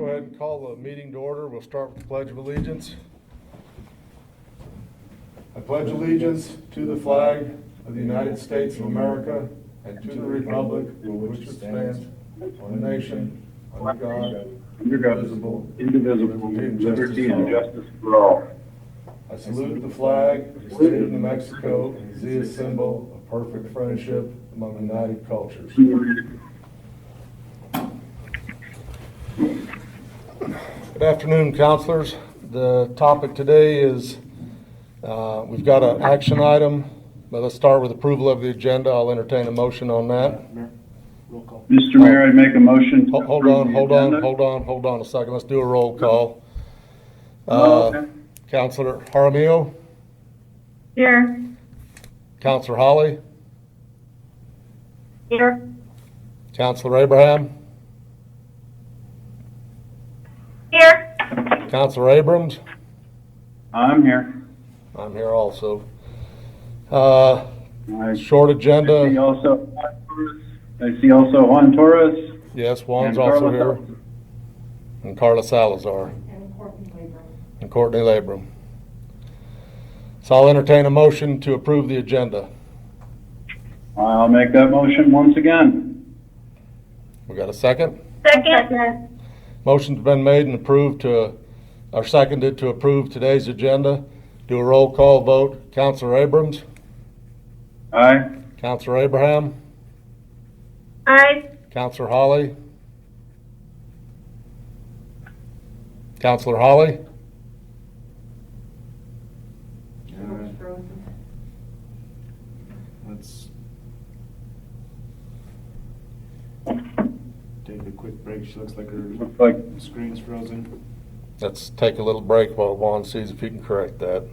ahead and call the meeting to order. We'll start with the Pledge of Allegiance. I pledge allegiance to the flag of the United States of America and to the republic for which it stands, one nation, under God, indivisible, with liberty and justice for all. I salute the flag of the state of New Mexico as the symbol of perfect friendship among united cultures. Good afternoon, counselors. The topic today is we've got an action item, but let's start with approval of the agenda. I'll entertain a motion on that. Roll call. Mr. Mayor, I'd make a motion. to Hold approve on, the agenda. hold on a second. Let's do a roll call. Okay. Counselor Jaramillo, Here. Counselor Holly, Here. Counselor Abraham, Here. Counselor Abrams. I'm here. I'm here also. I Short see agenda. I see also Juan Torres. Yes, Juan's and also Carla here. Salazar. And Carla Salazar. And Courtney Labrum. So I'll entertain a motion to approve the agenda. I'll make that motion once again. We got a second? Second. Motion's been made and approved or seconded to approve today's agenda. Do a roll call vote. Counselor Abrams, Aye. Counselor Abraham, Aye. Counselor Holly, Counselor Holly, Let's take a quick break. She looks like her Looks like screen's frozen. let's take a little break while Juan sees if he can correct that.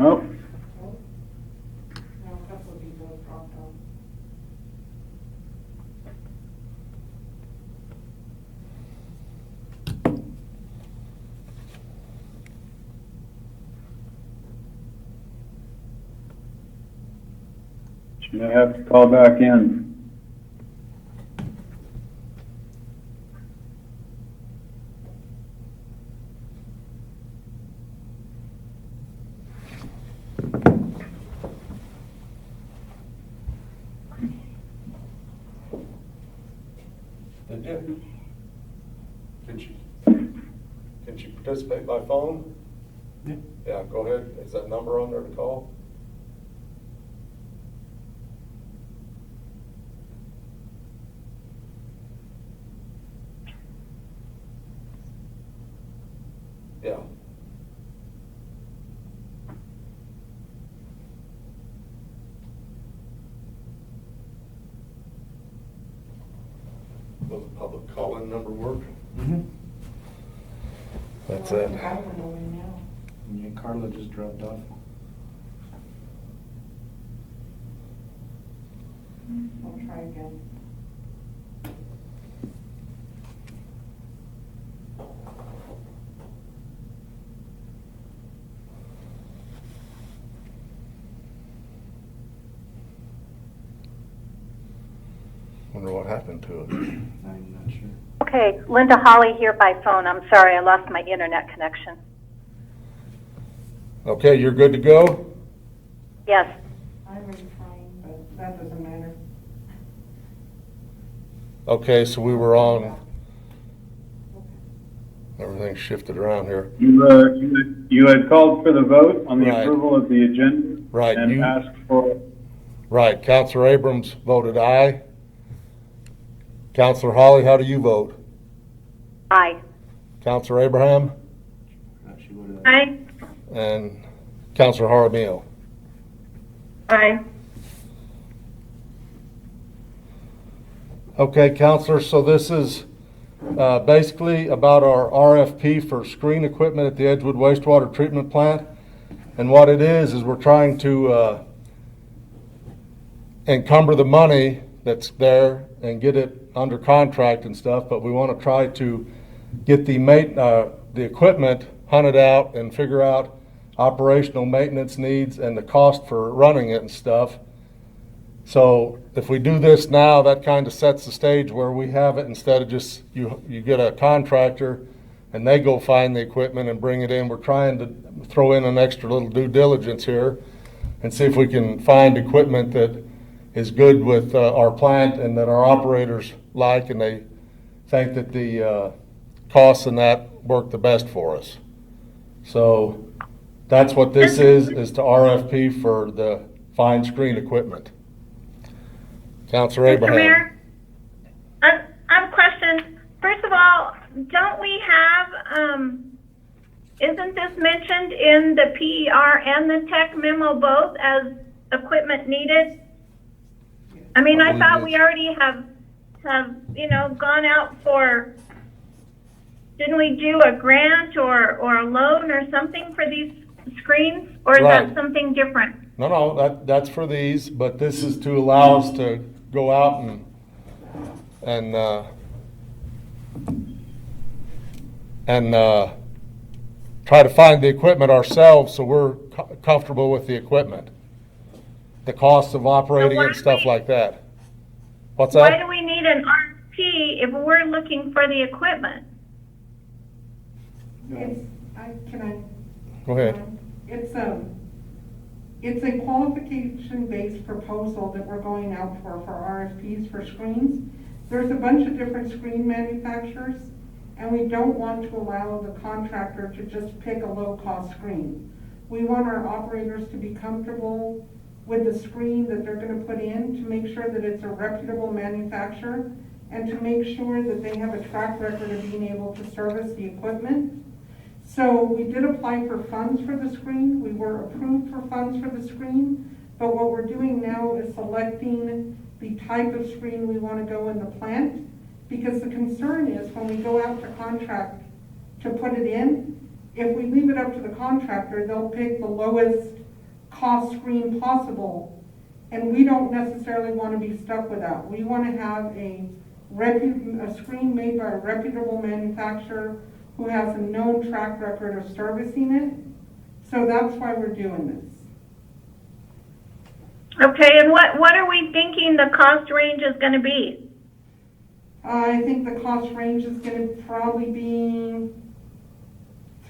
oh, she may have to call back in. Did you? Can she participate by phone? Yeah. Yeah, go ahead. Is that number on there to call? Yeah. Will the public call-in number work? Mm-hmm. That's it. And Carla just dropped off. I'll try again. Wonder what happened to it. I'm not sure. Okay, Linda Holly here by phone. I'm sorry, I lost my internet connection. Okay, you're good to go? Yes, I'm already trying, but that doesn't matter. Okay, so we were on. Everything shifted around here. You had called for the vote on the Right. approval of the agenda. Right, And you- asked for, Right, Counselor Abrams voted aye. Counselor Holly, how do you vote? aye. Counselor Abraham She would have. Aye. and Counselor Jaramillo. Aye. Okay, Counselor, so this is basically about our RFP for screen equipment at the Edgewood Wastewater Treatment Plant. And what it is we're trying to encumber the money that's there and get it under contract and stuff, but we want to try to get the equipment hunted out and figure out operational maintenance needs and the cost for running it and stuff. So if we do this now, that kind of sets the stage where we have it instead of just, you get a contractor and they go find the equipment and bring it in. We're trying to throw in an extra little due diligence here and see if we can find equipment that is good with our plant and that our operators like, and they think that the costs and that work the best for us. So that's what this is to RFP for the fine screen equipment. Counselor Mr. Abraham. Mayor, I have a question. First of all, don't we have, isn't this mentioned in the PER and the tech memo both as equipment needed? I mean, I thought we already have, gone out for, didn't we do a grant or a loan or something for these screens? Or is Right. that something different? No, that's for these, but this is to allow us to go out and try to find the equipment ourselves, so we're comfortable with the equipment. The cost of operating it and stuff like that. What's Why that? do we need an RFP if we're looking for the equipment? Can I? Go ahead. It's a qualification-based proposal that we're going out for RFPs for screens. There's a bunch of different screen manufacturers, and we don't want to allow the contractor to just pick a low-cost screen. We want our operators to be comfortable with the screen that they're going to put in, to make sure that it's a reputable manufacturer, and to make sure that they have a track record of being able to service the equipment. So we did apply for funds for the screen. We were approved for funds for the screen, but what we're doing now is selecting the type of screen we want to go in the plant, because the concern is when we go out to contract to put it in, if we leave it up to the contractor, they'll pick the lowest cost screen possible, and we don't necessarily want to be stuck with that. We want to have a screen made by a reputable manufacturer who has a known track record of servicing it. So that's why we're doing this. Okay, and what are we thinking the cost range is going to be? I think the cost range is going to probably be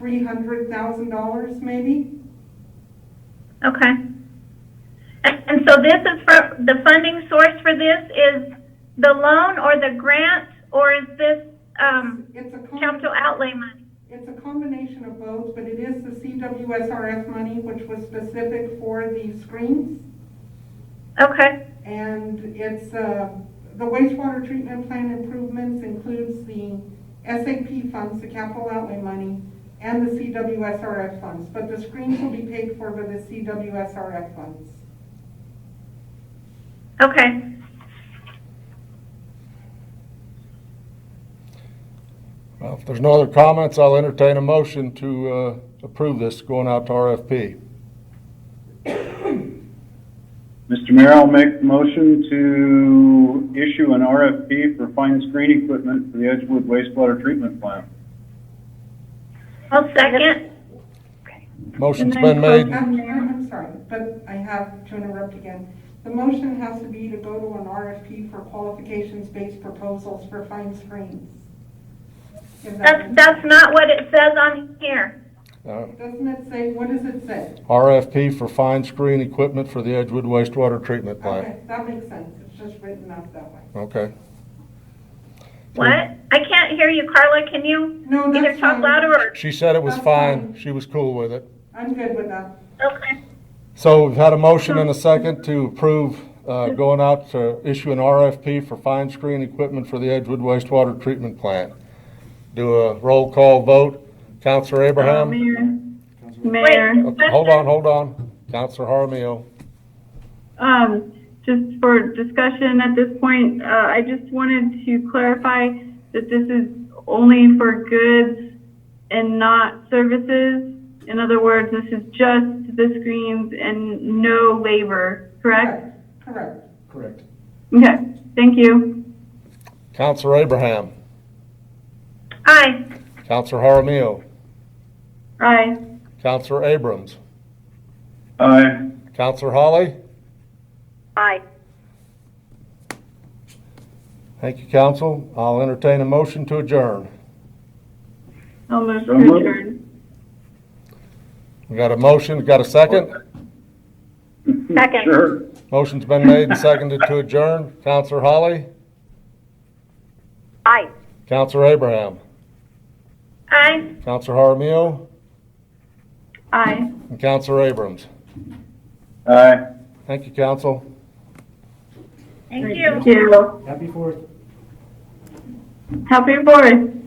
$300,000 maybe. Okay. And so this is for, the funding source for this is the loan or the grant, or is this It's a capital outlay money? It's a combination of both, but it is the CWSRF money, which was specific for the screens. Okay. And it's, the wastewater treatment plant improvements includes the SAP funds, the capital outlay money, and the CWSRF funds. But the screens will be paid for by the CWSRF funds. Okay. Well, if there's no other comments, I'll entertain a motion to approve this going out to RFP. Mr. Mayor, I'll make the motion to issue an RFP for fine screen equipment for the Edgewood wastewater treatment plant. I'll second. Motion's been made. I'm sorry, but I have to interrupt again. The motion has to be to go to an RFP for qualifications-based proposals for fine screens. That's not what it says on here. Doesn't it say, what does it say? RFP for fine screen equipment for the Edgewood wastewater treatment plant. Okay, that makes sense. It's just written up that way. Okay. What? I can't hear you, Carla. Can you No, either that's talk fine. louder or? She said it was That's fine. fine. She was cool with it. I'm good with that. Okay. So we've had a motion and a second to approve going out to issue an RFP for fine screen equipment for the Edgewood wastewater treatment plant. Do a roll call vote. Counselor Abraham? Mayor. Okay, hold on. Counselor Jaramillo. Just for discussion at this point, I just wanted to clarify that this is only for goods and not services. In other words, this is just the screens and no labor, correct? Correct. Correct. Okay, thank you. Counselor Abraham. Aye. Counselor Jaramillo. Aye. Counselor Abrams. Aye. Counselor Holly? Aye. Thank you, council. I'll entertain a motion to adjourn. I'll move So to moved. adjourn. We got a motion, got a second? Second. Sure. Motion's been made and seconded to adjourn. Counselor Holly? Aye. Counselor Abraham? Aye. Counselor Jaramillo? Aye. And Counselor Abrams? Aye. Thank you, council. Thank you. Thank you. Happy 4th. Happy 4th.